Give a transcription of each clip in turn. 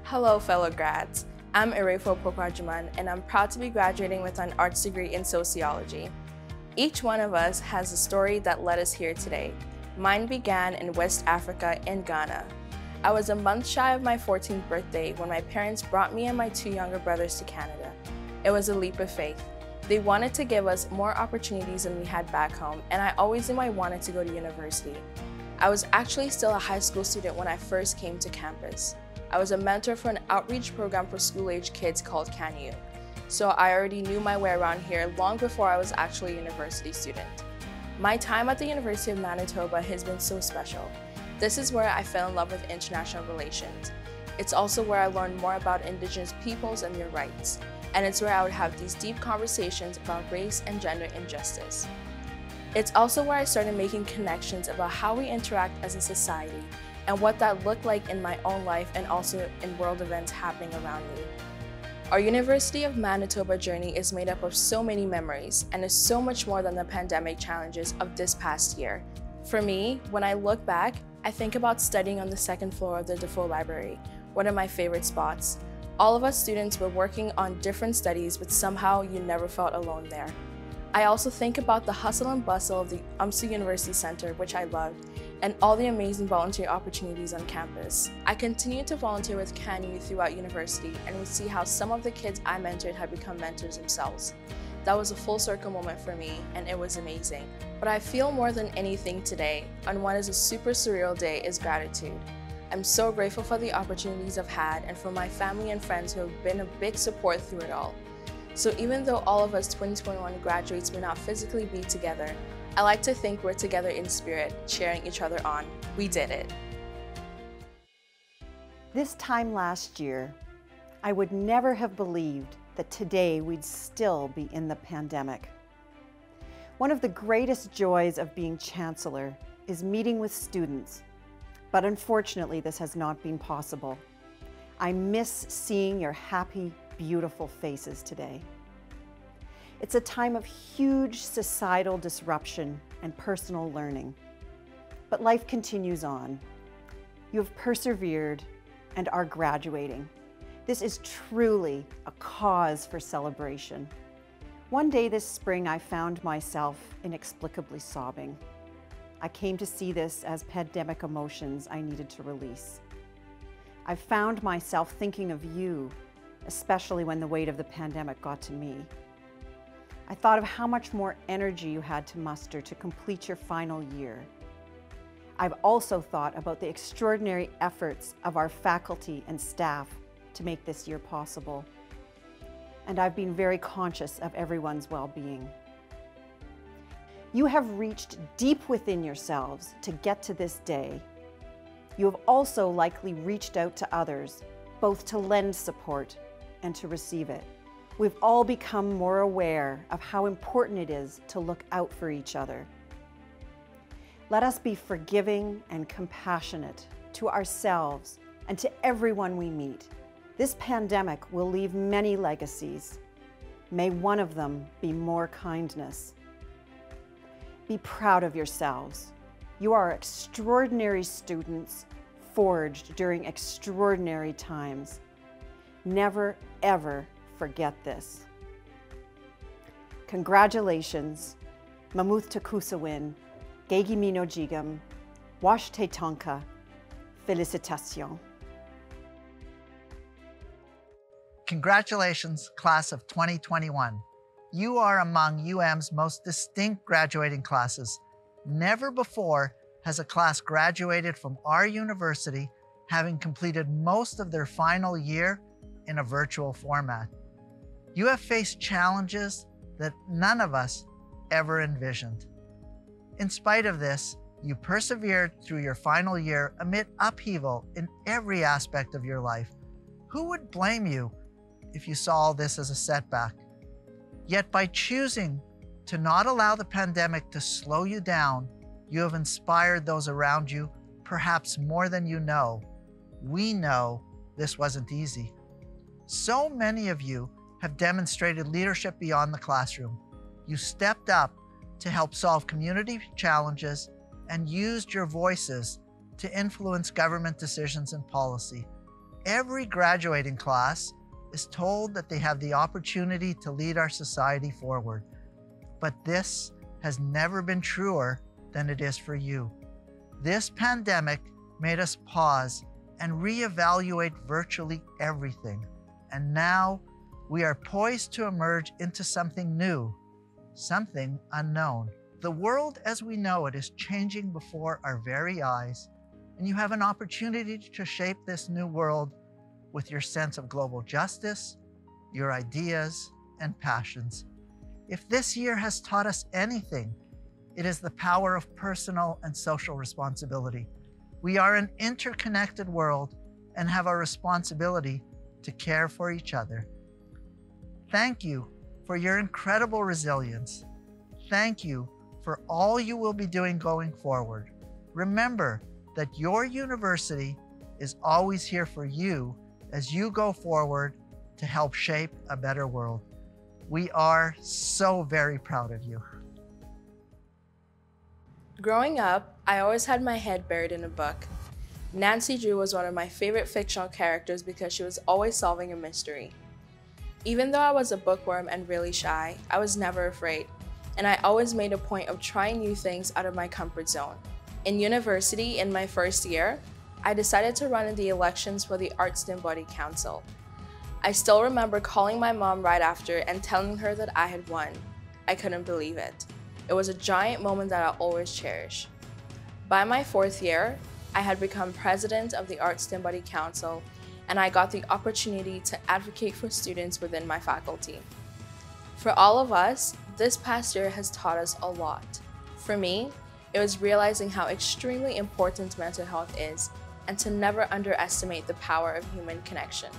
Hello, fellow grads. I'm Irefo Pokrajuman, and I'm proud to be graduating with an arts degree in sociology. Each one of us has a story that led us here today. Mine began in West Africa in Ghana. I was a month shy of my 14th birthday when my parents brought me and my two younger brothers to Canada. It was a leap of faith. They wanted to give us more opportunities than we had back home, and I always knew I wanted to go to university. I was actually still a high school student when I first came to campus. I was a mentor for an outreach program for school-age kids called Can You. So I already knew my way around here long before I was actually a university student. My time at the University of Manitoba has been so special. This is where I fell in love with international relations. It's also where I learned more about Indigenous peoples and their rights. And it's where I would have these deep conversations about race and gender injustice. It's also where I started making connections about how we interact as a society and what that looked like in my own life and also in world events happening around me. Our University of Manitoba journey is made up of so many memories and is so much more than the pandemic challenges of this past year. For me, when I look back, I think about studying on the second floor of the Desautels Library, one of my favorite spots. All of us students were working on different studies, but somehow you never felt alone there. I also think about the hustle and bustle of the UMSU University Center, which I loved, and all the amazing volunteer opportunities on campus. I continued to volunteer with Can You throughout university and would see how some of the kids I mentored had become mentors themselves. That was a full circle moment for me, and it was amazing. But I feel more than anything today, on what is a super surreal day, is gratitude. I'm so grateful for the opportunities I've had and for my family and friends who have been a big support through it all. So even though all of us 2021 graduates may not physically be together, I like to think we're together in spirit, cheering each other on. We did it. This time last year, I would never have believed that today we'd still be in the pandemic. One of the greatest joys of being Chancellor is meeting with students, but unfortunately this has not been possible. I miss seeing your happy, beautiful faces today. It's a time of huge societal disruption and personal learning. But life continues on. You have persevered and are graduating. This is truly a cause for celebration. One day this spring, I found myself inexplicably sobbing. I came to see this as pandemic emotions I needed to release. I found myself thinking of you, especially when the weight of the pandemic got to me. I thought of how much more energy you had to muster to complete your final year. I've also thought about the extraordinary efforts of our faculty and staff to make this year possible. And I've been very conscious of everyone's well-being. You have reached deep within yourselves to get to this day. You have also likely reached out to others, both to lend support and to receive it. We've all become more aware of how important it is to look out for each other. Let us be forgiving and compassionate to ourselves and to everyone we meet. This pandemic will leave many legacies. May one of them be more kindness. Be proud of yourselves. You are extraordinary students forged during extraordinary times. Never, ever forget this. Congratulations, Mamuth Takusawin, Gegi Mino Jigam, Wash Te Tonka, Félicitations. Congratulations, class of 2021. You are among UM's most distinct graduating classes. Never before has a class graduated from our university having completed most of their final year in a virtual format. You have faced challenges that none of us ever envisioned. In spite of this, you persevered through your final year amid upheaval in every aspect of your life. Who would blame you if you saw this as a setback? Yet by choosing to not allow the pandemic to slow you down, you have inspired those around you, perhaps more than you know. We know this wasn't easy. So many of you have demonstrated leadership beyond the classroom. You stepped up to help solve community challenges and used your voices to influence government decisions and policy. Every graduating class is told that they have the opportunity to lead our society forward. But this has never been truer than it is for you. This pandemic made us pause and reevaluate virtually everything. And now we are poised to emerge into something new, something unknown. The world as we know it is changing before our very eyes, and you have an opportunity to shape this new world with your sense of global justice, your ideas, and passions. If this year has taught us anything, it is the power of personal and social responsibility. We are an interconnected world and have a responsibility to care for each other. Thank you for your incredible resilience. Thank you for all you will be doing going forward. Remember that your university is always here for you as you go forward to help shape a better world. We are so very proud of you. Growing up, I always had my head buried in a book. Nancy Drew was one of my favorite fictional characters because she was always solving a mystery. Even though I was a bookworm and really shy, I was never afraid, and I always made a point of trying new things out of my comfort zone. In university, in my first year, I decided to run in the elections for the Arts Student Body Council. I still remember calling my mom right after and telling her that I had won. I couldn't believe it. It was a giant moment that I'll always cherish. By my fourth year, I had become president of the Arts Student Body Council, and I got the opportunity to advocate for students within my faculty. For all of us, this past year has taught us a lot. For me, it was realizing how extremely important mental health is and to never underestimate the power of human connection.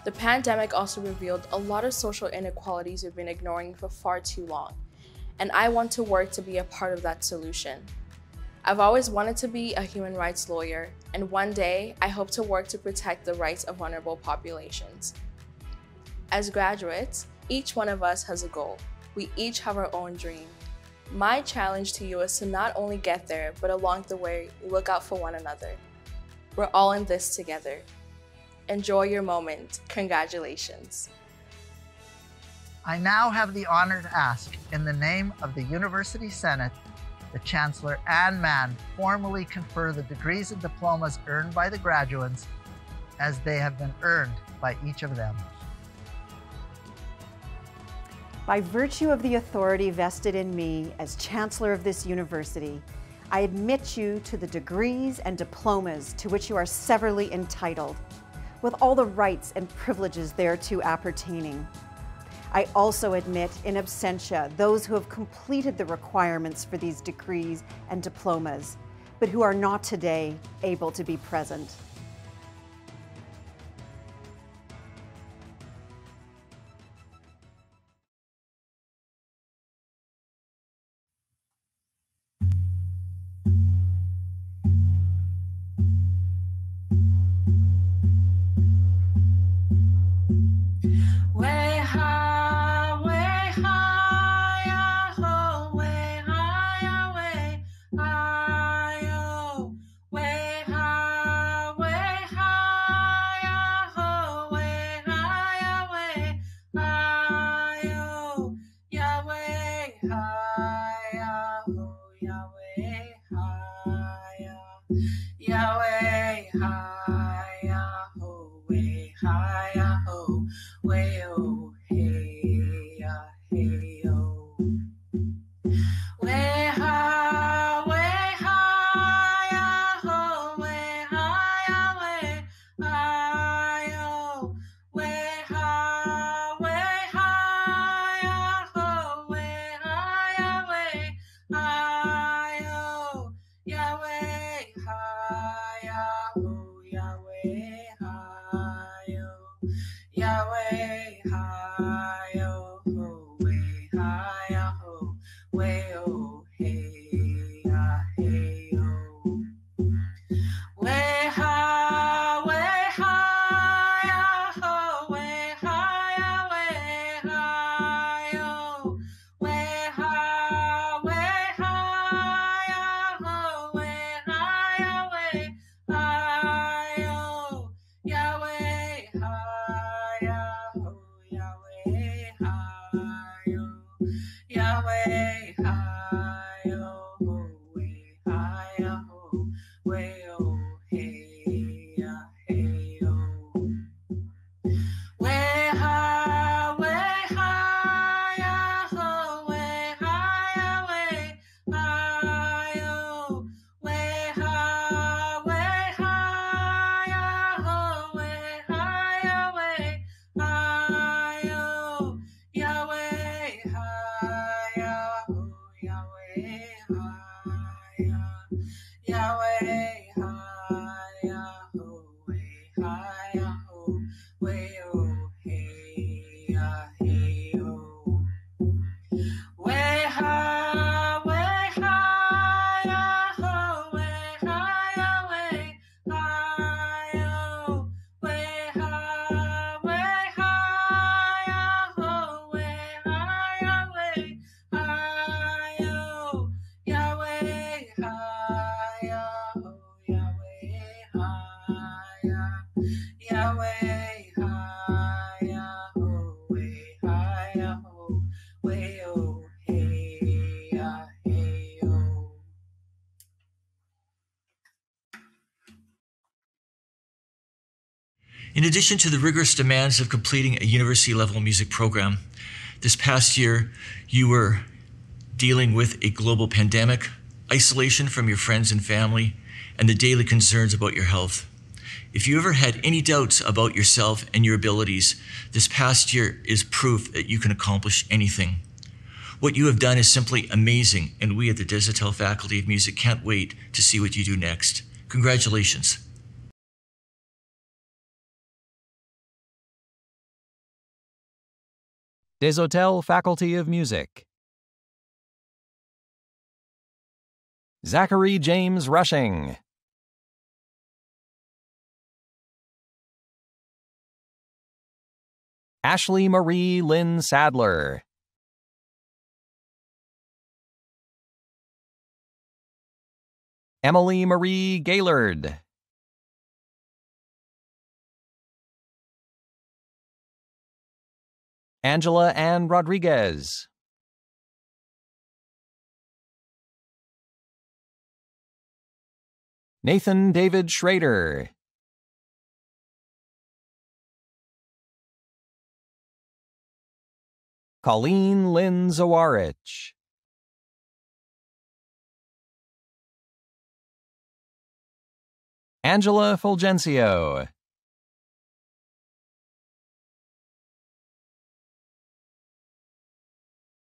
The pandemic also revealed a lot of social inequalities we've been ignoring for far too long, and I want to work to be a part of that solution. I've always wanted to be a human rights lawyer, and one day I hope to work to protect the rights of vulnerable populations. As graduates, each one of us has a goal. We each have our own dream. My challenge to you is to not only get there, but along the way, look out for one another. We're all in this together. Enjoy your moment. Congratulations. I now have the honor to ask, in the name of the University Senate, the Chancellor Anne Mann formally confer the degrees and diplomas earned by the graduates as they have been earned by each of them. By virtue of the authority vested in me as Chancellor of this university, I admit you to the degrees and diplomas to which you are severally entitled, with all the rights and privileges thereto appertaining. I also admit in absentia those who have completed the requirements for these degrees and diplomas, but who are not today able to be present. In addition to the rigorous demands of completing a university-level music program, this past year you were dealing with a global pandemic, isolation from your friends and family, and the daily concerns about your health. If you ever had any doubts about yourself and your abilities, this past year is proof that you can accomplish anything. What you have done is simply amazing, and we at the Desautels Faculty of Music can't wait to see what you do next. Congratulations. Desautels Faculty of Music. Zachary James Rushing. Ashley Marie Lynn Sadler. Emily Marie Gaylord. Angela Ann Rodriguez. Nathan David Schrader. Colleen Lynn Zawarich. Angela Fulgencio.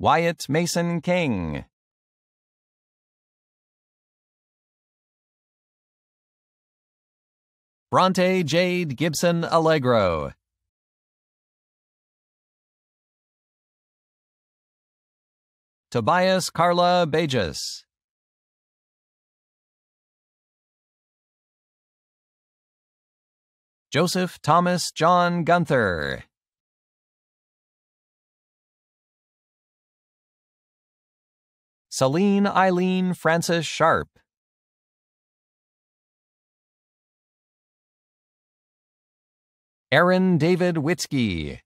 Wyatt Mason King. Bronte Jade Gibson Allegro. Tobias Carla Bejas. Joseph Thomas John Gunther. Celine Eileen Francis Sharp. Aaron David Witzke.